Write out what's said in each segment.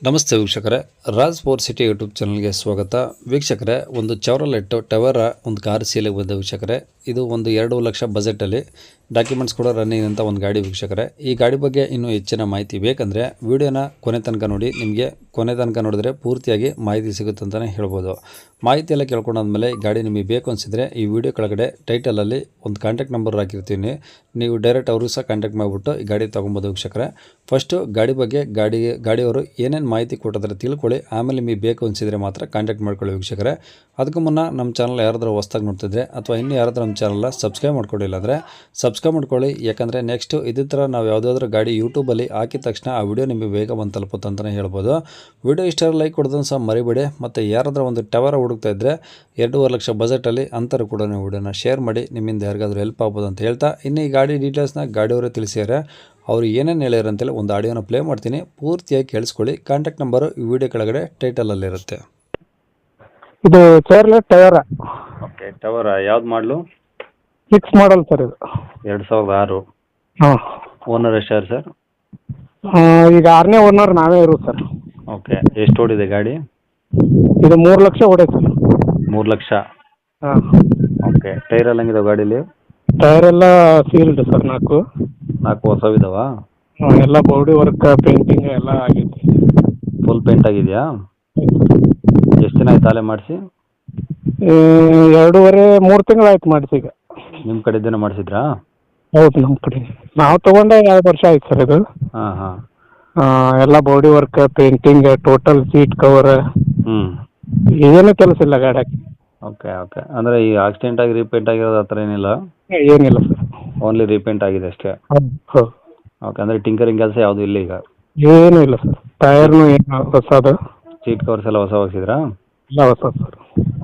ನಮಸ್ತೆ ವೀಕ್ಷಕರೇ, Raj four city YouTube ಚಾನಲ್ಗೆ ಸ್ವಾಗತ. ವೀಕ್ಷಕರೇ, ಒಂದು ಚಾವ್ರಲೆಟ್ ಟವರ ಒಂದು ಕಾರ್ ಸೇಲಿಗೆ ಬಂದ ವೀಕ್ಷಕರೇ. ಇದು ಒಂದು 2 ಲಕ್ಷ ಬಜೆಟಲ್ಲಿ ಡಾಕ್ಯುಮೆಂಟ್ಸ್ ಕೂಡ ರನ್ನಿಂಗ್ ಅಂತ ಒಂದು ಗಾಡಿ ವೀಕ್ಷಕರೇ. ಈ ಗಾಡಿ ಬಗ್ಗೆ ಇನ್ನೂ ಹೆಚ್ಚಿನ ಮಾಹಿತಿ ಬೇಕಂದರೆ ವಿಡಿಯೋನ ಕೊನೆ ತನಕ ನೋಡಿ. ನಿಮಗೆ ಕೊನೆ ತನಕ ನೋಡಿದ್ರೆ ಪೂರ್ತಿಯಾಗಿ ಮಾಹಿತಿ ಸಿಗುತ್ತೆ ಅಂತಲೇ ಹೇಳ್ಬೋದು. ಮಾಹಿತಿ ಎಲ್ಲ ಕೇಳ್ಕೊಂಡಾದ್ಮೇಲೆ ಈ ಗಾಡಿ ನಿಮಗೆ ಬೇಕು ಅನಿಸಿದರೆ ಈ ವಿಡಿಯೋ ಕೆಳಗಡೆ ಟೈಟಲಲ್ಲಿ ಒಂದು ಕಾಂಟ್ಯಾಕ್ಟ್ ನಂಬರ್ ಹಾಕಿರ್ತೀನಿ. ನೀವು ಡೈರೆಕ್ಟ್ ಅವರು ಸಹ ಕಾಂಟ್ಯಾಕ್ಟ್ ಮಾಡಿಬಿಟ್ಟು ಈ ಗಾಡಿ ತೊಗೊಬೋದು ವೀಕ್ಷಕರೇ. ಫಸ್ಟು ಗಾಡಿ ಬಗ್ಗೆ ಗಾಡಿಯವರು ಏನೇನು ಮಾಹಿತಿ ಕೊಟ್ಟಿದ್ರೆ ತಿಳ್ಕೊಳ್ಳಿ. ಆಮೇಲೆ ನಿಮಗೆ ಬೇಕು ಅನಿಸಿದರೆ ಮಾತ್ರ ಕಾಂಟ್ಯಾಕ್ಟ್ ಮಾಡ್ಕೊಳ್ಳಿ ವೀಕ್ಷಕರೇ. ಅದಕ್ಕೂ ಮುನ್ನ ನಮ್ಮ ಚಾನಲ್ ಯಾರಾದರೂ ಹೊಸ್ದಾಗಿ ನೋಡ್ತಿದ್ರೆ ಅಥವಾ ಇನ್ನೂ ಯಾರಾದರೂ ನಮ್ಮ ಚಾನಲ್ನ ಸಬ್ಸ್ಕ್ರೈಬ್ ಮಾಡ್ಕೊಂಡಿಲ್ಲ ಅಂದರೆ ಸಬ್ಸ್ಕ್ರೈಬ್ ಮಾಡ್ಕೊಳ್ಳಿ. ಯಾಕಂದರೆ ನೆಕ್ಸ್ಟು ಇದೇ ಥರ ನಾವು ಯಾವುದಾದ್ರೂ ಗಾಡಿ ಯೂಟ್ಯೂಬಲ್ಲಿ ಹಾಕಿದ ತಕ್ಷಣ ಆ ವಿಡಿಯೋ ನಿಮಗೆ ಬೇಗ ಬಂದು ತಲುಪುತ್ತೆ ಅಂತಲೇ ಹೇಳ್ಬೋದು. ವಿಡಿಯೋ ಇಷ್ಟ ಲೈಕ್ ಕೊಡೋದನ್ನು ಸಹ ಮರಿಬೇಡಿ. ಮತ್ತು ಯಾರಾದರೂ ಒಂದು ಟವರ್ ಹುಡುಕ್ತಾ ಇದ್ದರೆ 2.5 ಲಕ್ಷ ಬಜೆಟಲ್ಲಿ ಅಂಥವ್ರು ಕೂಡ ನೀವು ವಿಡಿಯೋನ ಶೇರ್ ಮಾಡಿ. ನಿಮ್ಮಿಂದ ಯಾರಿಗಾದ್ರೂ ಹೆಲ್ಪ್ ಆಗ್ಬೋದು ಅಂತ ಹೇಳ್ತಾ, ಇನ್ನು ಈ ಗಾಡಿ ಡೀಟೇಲ್ಸ್ನ ಗಾಡಿಯವರೇ ತಿಳಿಸಿದ್ದಾರೆ. ಅವರು ಏನೇನು ಹೇಳ್ಯಾರ ಅಂತೇಳಿ ಒಂದು ಆಡಿಯೋನ ಪ್ಲೇ ಮಾಡ್ತೀನಿ, ಪೂರ್ತಿಯಾಗಿ ಕೇಳಿಸ್ಕೊಳ್ಳಿ. ಕಾಂಟ್ಯಾಕ್ಟ್ ನಂಬರು ಈ ವಿಡಿಯೋ ಕೆಳಗಡೆ ಟೈಟಲಲ್ಲಿರುತ್ತೆ. ಇದು ಚೇರ್ಲೆಟ್ ಟಯರ. ಓಕೆ, ಟವರ್ ಯಾವ್ದು ಮಾಡಲು? 6 ಮಾಡಲ್ ಸರ್ ಇದು. 2006. ಹಾಂ. ಓನರ್ ಎಷ್ಟಾರು ಸರ್? ಈಗ 6ನೇ ಓನರ್ ನಾವೇ ಇರೋದು ಸರ್. ಓಕೆ, ಎಷ್ಟು ಓಡಿದೆ ಗಾಡಿ? ಇದು 3 ಲಕ್ಷ ಹೊಡೆಯುತ್ತೆ ಸರ್. 3 ಲಕ್ಷ. ಹಾಂ. ಓಕೆ, ಟೈರ್ ಎಲ್ಲ ಹೆಂಗಿದಾವೆ ಗಾಡೀಲಿ? ಟೈರ್ ಎಲ್ಲ ಸೀಲ್ಡ್ ಸರ್, 4 ಹೊಸವಿದಾವಾ? ಎಲ್ಲ ಬಾಡಿ ವರ್ಕ್ ಪೇಂಟಿಂಗ್ ಎಲ್ಲ ಆಗೈತಿ. ಫುಲ್ ಪೇಂಟ್ ಆಗಿದೆಯಾ? ಎಷ್ಟು ದಿನ ಆಯ್ತು ತಾಲೆ ಮಾಡಿಸಿ? 2.5-3 ತಿಂಗಳಾಯ್ತು ಮಾಡಿಸಿ. ಈಗ ನಿಮ್ಮ ಕಡೆದೇನೋ ಮಾಡಿಸಿದ್ರಾ? ಹೌದು, ನಮ್ಮ ಕಡೆ ನಾವು ತೊಗೊಂಡೆ 2 ವರ್ಷ ಆಯ್ತು ಸರ್ ಇದು. ಹಾಂ ಹಾಂ. ಎಲ್ಲ body work painting, total seat cover, ಏನೂ ಕೆಲಸ ಇಲ್ಲ ಗಾಡಿಯಾಗ. ಓಕೆ ಓಕೆ, ಅಂದರೆ ಈ ಆಕ್ಸಿಡೆಂಟ್ ಆಗಿ ರೀಪೇಂಟ್ ಆಗಿರೋದು ಆ ಥರ ಏನಿಲ್ಲ? ಏನಿಲ್ಲ ಸರ್, ಓನ್ಲಿ ರೀಪೇಂಟ್ ಆಗಿದೆ ಅಷ್ಟೇ. ಹೌದು. ಓಕೆ, ಅಂದರೆ ಟಿಂಕರಿಂಗ್ ಕೆಲಸ ಯಾವುದೂ ಇಲ್ಲ ಈಗ? ಏನೂ ಇಲ್ಲ ಸರ್. ಟೈರ್ನು ಏನು ಹೊಸದು, ಸೀಟ್ ಕವರ್ಸ್ ಎಲ್ಲ ಹೊಸ ಹಾಕ್ಸಿದ್ರಾ? ಎಲ್ಲ ಹೊಸದು ಸರ್.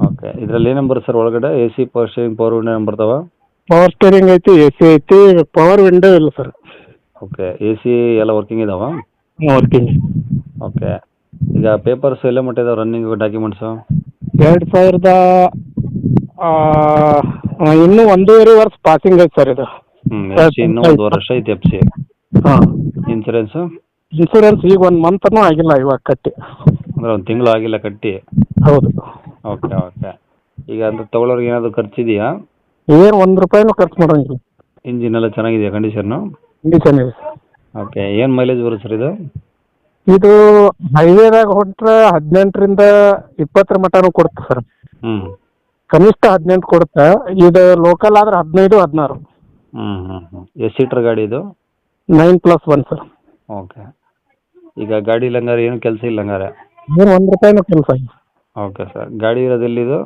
ಓಕೆ, ಇದರಲ್ಲಿ ಏನು ನಂಬರ್ ಸರ್ ಒಳಗಡೆ? A C, power steering, power window ಏನು ಬರ್ತಾವ? ಪವರ್ ಸ್ಟೇರಿಂಗ್ ಐತಿ, ಎ ಸಿ ಐತಿ, ಪವರ್ ವಿಂಡೋ ಇಲ್ಲ ಸರ್. ಓಕೆ, ಎ ಸಿ ಎಲ್ಲ ವರ್ಕಿಂಗ್ ಇದಾವ? ವರ್ಕಿಂಗ್. ಓಕೆ, ಈಗ ಪೇಪರ್ಸ್ ಎಲ್ಲ ಮಟ್ಟಿದಾವೆ ರನ್ನಿಂಗ್ ಡಾಕ್ಯುಮೆಂಟ್ಸು? 2000 ಇನ್ನೂ 1.5 ವರ್ಷ ಪಾಸಿಂಗ್ ಐತೆ ಸರ್ ಇದು. ಎಫ್ ಸಿ ಇನ್ನೂ 1 ವರ್ಷ ಐತೆ ಎಫ್ ಸಿ. ಹಾಂ. ಇನ್ಸೂರೆನ್ಸು? ಇನ್ಸೂರೆನ್ಸ್ ಈಗ 1 ಮಂತನೂ ಆಗಿಲ್ಲ, ಇವಾಗ ಕಟ್ಟಿ. ಅಂದರೆ 1 ತಿಂಗಳು ಆಗಿಲ್ಲ ಕಟ್ಟಿ? ಹೌದು. Okay okay. ಈಗ ಅಂದರೆ ತೊಗೊಳೋರಿಗೆ ಏನಾದರೂ ಖರ್ಚಿದೆಯಾ? ಏನು 1 ರೂಪಾಯಿನೂ ಖರ್ಚು ಮಾಡೋಂಗಿಲ್ಲ. ಇಂಜಿನ್ ಎಲ್ಲ ಚೆನ್ನಾಗಿದೆಯಾ ಕಂಡೀಷನ್ನು? ಕಂಡೀಷನ್ ಇದೆ ಸರ್. ಓಕೆ, ಏನು ಮೈಲೇಜ್ ಬರುತ್ತೆ ಸರ್ ಇದು? ಇದು ಹೈವೇದಾಗ ಹೊಂಟ್ರೆ 18ರಿಂದ 20 ಮಟನೂ ಕೊಡುತ್ತೆ ಸರ್. ಕನಿಷ್ಠ 18 ಕೊಡುತ್ತೆ. ಇದು ಲೋಕಲ್ ಆದ್ರೆ 15-16. ಎಷ್ಟು ಸೀಟ್ರ್ ಗಾಡಿ ಇದು? 9+1 ಸರ್. ಓಕೆ, ಈಗ ಗಾಡಿ ಹಂಗಾರೆ ಏನು ಕೆಲಸ ಇಲ್ಲ ಹಂಗಾರೆ? ಏನು 1 ರೂಪಾಯಿನೂ ಕೆಲಸ ಇಲ್ಲ. ಓಕೆ ಸರ್, ಗಾಡಿ ಇರೋದು ಎಲ್ಲಿದು?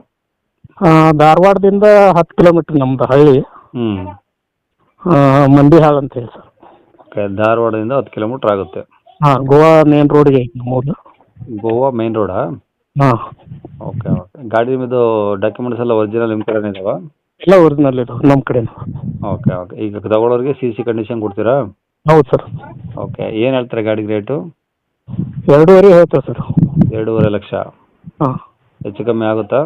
ಧಾರವಾಡದಿಂದ 10 ಕಿಲೋಮೀಟ್ರ್ ನಮ್ಮದು ಹಳ್ಳಿ. ಮಂದಿಹಾಳ ಅಂತ ಹೇಳಿ ಸರ್. ಓಕೆ, ಧಾರವಾಡದಿಂದ 10 ಕಿಲೋಮೀಟ್ರ್ ಆಗುತ್ತೆ. ಹಾಂ, ಗೋವಾ ಮೇನ್ ರೋಡಿಗೆ ಐತಿ ನಮ್ಮದು. ಗೋವಾ ಮೇನ್ ರೋಡಾ? ಹಾಂ. Okay okay. ಗಾಡಿ ನಿಮ್ಮದು ಡಾಕ್ಯುಮೆಂಟ್ಸ್ ಎಲ್ಲ ಒರಿಜಿನಲ್ ನಿಮ್ಮ ಕಡೆನೇ ಇದಾವಾ? ಎಲ್ಲ ಒರಿಜಿನಲ್ ಇದಾವೆ ನಮ್ಮ ಕಡೆ. Okay okay. ಈಗ ತಗೊಳ್ಳೋರಿಗೆ ಸಿ ಕಂಡೀಷನ್ ಕೊಡ್ತೀರಾ? ಹೌದು ಸರ್. ಓಕೆ, ಏನು ಹೇಳ್ತಾರೆ ಗಾಡಿಗೆ ರೇಟು? 2.5 ಹೇಳ್ತೇವೆ ಸರ್. 2.5 ಲಕ್ಷ. ಹಾಂ. ಹೆಚ್ಚು ಕಮ್ಮಿ ಆಗುತ್ತಾ?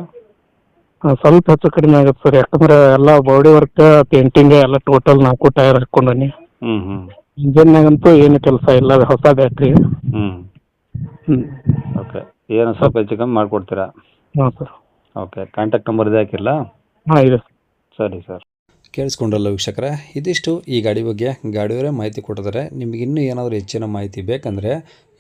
ಸ್ವಲ್ಪ ಹೆಚ್ಚು ಕಡಿಮೆ ಆಗುತ್ತೆ ಸರ್. ಯಾಕಂದ್ರೆ ಎಲ್ಲ ಬಾಡಿ ವರ್ಕ್ ಪೇಂಟಿಂಗ್ ಎಲ್ಲ ಟೋಟಲ್ 4 ಟೈರ್ ಹಾಕ್ಕೊಂಡೀನಿ. ಇಂಜಿನ್ನಾಗಂತೂ ಏನು ಕೆಲಸ ಇಲ್ಲ, ಹೊಸ ಬ್ಯಾಟ್ರಿ. ಓಕೆ, ಏನು ಸ್ವಲ್ಪ ಹೆಚ್ಚು ಕಮ್ಮಿ ಮಾಡಿಕೊಡ್ತೀರಾ? ಹಾಂ ಸರ್. ಓಕೆ, ಕಾಂಟ್ಯಾಕ್ಟ್ ನಂಬರ್ ಇದೆ ಹಾಕಿರಲಾ? ಹಾಂ, ಇದೆ ಸರಿ ಸರ್. ಕೇಳಿಸ್ಕೊಂಡ್ರಲ್ಲ ವೀಕ್ಷಕರೇ, ಇದಿಷ್ಟು ಈ ಗಾಡಿ ಬಗ್ಗೆ ಗಾಡಿಯವರೇ ಮಾಹಿತಿ ಕೊಟ್ಟಿದ್ದಾರೆ. ನಿಮಗೆ ಇನ್ನೂ ಏನಾದರೂ ಹೆಚ್ಚಿನ ಮಾಹಿತಿ ಬೇಕಂದರೆ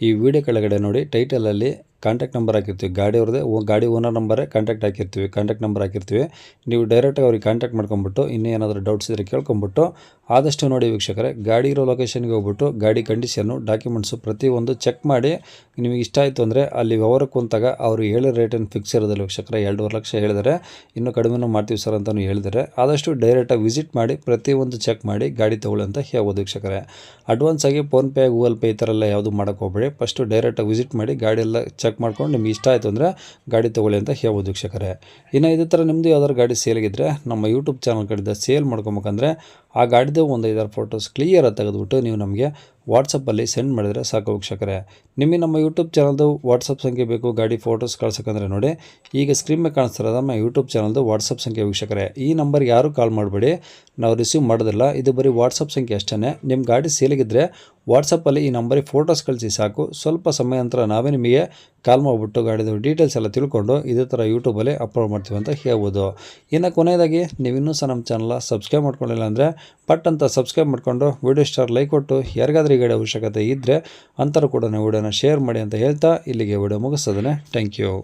ಈ ವಿಡಿಯೋ ಕೆಳಗಡೆ ನೋಡಿ, ಟೈಟಲಲ್ಲಿ ಕಾಂಟ್ಯಾಕ್ಟ್ ನಂಬರ್ ಹಾಕಿರ್ತೀವಿ. ಗಾಡಿಯವ್ರದ್ದೇ ಗಾಡಿ ಓನರ್ ನಂಬರೇ ಕಾಂಟ್ಯಾಕ್ಟ್ ನಂಬರ್ ಹಾಕಿರ್ತೀವಿ. ನೀವು ಡೈರೆಕ್ಟಾಗಿ ಅವ್ರಿಗೆ ಕಾಂಟ್ಯಾಕ್ಟ್ ಮಾಡ್ಕೊಂಬಿಟ್ಟು ಇನ್ನೂ ಏನಾದರೂ ಡೌಟ್ಸ್ ಇದ್ದರೆ ಕೇಳ್ಕೊಂಬಿಟ್ಟು ಆದಷ್ಟು ನೋಡಿ ವೀಕ್ಷಕರೇ. ಗಾಡಿ ಇರೋ ಲೊಕೇಶನ್ಗೆ ಹೋಗ್ಬಿಟ್ಟು ಗಾಡಿ ಕಂಡೀಷನ್ನು, ಡಾಕ್ಯುಮೆಂಟ್ಸು ಪ್ರತಿಯೊಂದು ಚೆಕ್ ಮಾಡಿ ನಿಮಗೆ ಇಷ್ಟ ಆಯಿತು ಅಂದರೆ ಅಲ್ಲಿ ವ್ಯವಹಾರಕ್ಕೆ ಕುಂತಾಗ ಅವರು ಹೇಳೋ ರೇಟನ್ನು ಫಿಕ್ಸ್ ಇರೋದಿಲ್ಲ ವೀಕ್ಷಕರೇ. 2.5 ಲಕ್ಷ ಹೇಳಿದರೆ, ಇನ್ನೂ ಕಡಿಮೆನೂ ಮಾಡ್ತೀವಿ ಸರ್ ಅಂತಲೂ ಹೇಳಿದರೆ, ಆದಷ್ಟು ಡೈರೆಕ್ಟಾಗಿ ವಿಸಿಟ್ ಮಾಡಿ ಪ್ರತಿಯೊಂದು ಚೆಕ್ ಮಾಡಿ ಗಾಡಿ ತೊಗೊಳ್ಳಿ ಅಂತ ಹೇಳ್ಬೋದು ವೀಕ್ಷಕರೇ. ಅಡ್ವಾನ್ಸ್ ಆಗಿ ಫೋನ್ಪೇ, ಗೂಗಲ್ ಪೇ ಈ ಥರ ಎಲ್ಲ ಯಾವುದು ಮಾಡೋಕ್ಕೆ ಹೋಗಬೇಡಿ. ಫಸ್ಟು ಡೈರೆಕ್ಟಾಗಿ ವಿಸಿಟ್ ಮಾಡಿ ಗಾಡಿ ಎಲ್ಲ ಚೆಕ್ ಮಾಡ್ಕೊಂಡು ನಿಮ್ಗೆ ಇಷ್ಟ ಆಯಿತು ಅಂದರೆ ಗಾಡಿ ತೊಗೊಳ್ಳಿ ಅಂತ ಹೇಳ್ಬೋದು ವೀಕ್ಷಕರೇ. ಇನ್ನು ಇದೇ ಥರ ನಿಮ್ಮದು ಯಾವ್ದಾದ್ರು ಗಾಡಿ ಸೇಲಿಗಿದ್ರೆ ನಮ್ಮ ಯೂಟ್ಯೂಬ್ ಚಾನಲ್ ಕಡೆಯಿಂದ ಸೇಲ್ ಮಾಡ್ಕೊಬೇಕಂದ್ರೆ ಆ ಗಾಡಿದು ಒಂದು 5-6 ಫೋಟೋಸ್ ಕ್ಲಿಯರಾಗಿ ತೆಗೆದುಬಿಟ್ಟು ನೀವು ನಮಗೆ ವಾಟ್ಸಪ್ಪಲ್ಲಿ ಸೆಂಡ್ ಮಾಡಿದರೆ ಸಾಕು ವೀಕ್ಷಕರೇ. ನಿಮಗೆ ನಮ್ಮ ಯೂಟ್ಯೂಬ್ ಚಾನಲ್ದು ವಾಟ್ಸಪ್ ಸಂಖ್ಯೆ ಬೇಕು ಗಾಡಿ ಫೋಟೋಸ್ ಕಳ್ಸೋಕ್ಕಂದ್ರೆ ನೋಡಿ, ಈಗ ಸ್ಕ್ರೀನ್ ಮೇಲೆ ಕಾಣಿಸ್ತಿರೋದು ನಮ್ಮ ಯೂಟ್ಯೂಬ್ ಚಾನಲ್ದು ವಾಟ್ಸಪ್ ಸಂಖ್ಯೆ ವೀಕ್ಷಕರೇ. ಈ ನಂಬರ್ಗೆ ಯಾರೂ ಕಾಲ್ ಮಾಡಬೇಡಿ, ನಾವು ರಿಸೀವ್ ಮಾಡೋದಿಲ್ಲ. ಇದು ಬರೀ ವಾಟ್ಸಪ್ ಸಂಖ್ಯೆ ಅಷ್ಟೇ. ನಿಮ್ಮ ಗಾಡಿ ಸೇಲಿಗಿದ್ರೆ ವಾಟ್ಸಪ್ಪಲ್ಲಿ ಈ ನಂಬರಿಗೆ ಫೋಟೋಸ್ ಕಳಿಸಿ ಸಾಕು. ಸ್ವಲ್ಪ ಸಮಯ ನಂತರ ನಾವೇ ನಿಮಗೆ ಕಾಲ್ ಮಾಡಿಬಿಟ್ಟು ಗಾಡಿದು ಡೀಟೇಲ್ಸ್ ಎಲ್ಲ ತಿಳ್ಕೊಂಡು ಇದೇ ಥರ ಯೂಟ್ಯೂಬಲ್ಲಿ ಅಪ್ಲೋಡ್ ಮಾಡ್ತೀವಿ ಅಂತ ಹೇಳ್ಬೋದು. ಇನ್ನು ಕೊನೆಯದಾಗಿ ನೀವು ಇನ್ನೂ ಸಹ ನಮ್ಮ ಚಾನಲ್ನ ಸಬ್ಸ್ಕ್ರೈಬ್ ಮಾಡ್ಕೊಂಡಿಲ್ಲ ಅಂದರೆ ಪಟ್ ಅಂತ ಸಬ್ಸ್ಕ್ರೈಬ್ ಮಾಡಿಕೊಂಡು ವಿಡಿಯೋ ಸ್ಟಾರ್ ಲೈಕ್ ಕೊಟ್ಟು ಯಾರಿಗಾದ್ರೂ ಈ ಗಾಡಿ ಅವಶ್ಯಕತೆ ಇದ್ದರೆ ಅಂಥವ್ರು ಕೂಡ ವಿಡಿಯೋನ ಶೇರ್ ಮಾಡಿ ಅಂತ ಹೇಳ್ತಾ ಇಲ್ಲಿಗೆ ವಿಡಿಯೋ ಮುಗಿಸ್ತದೆ. Thank you.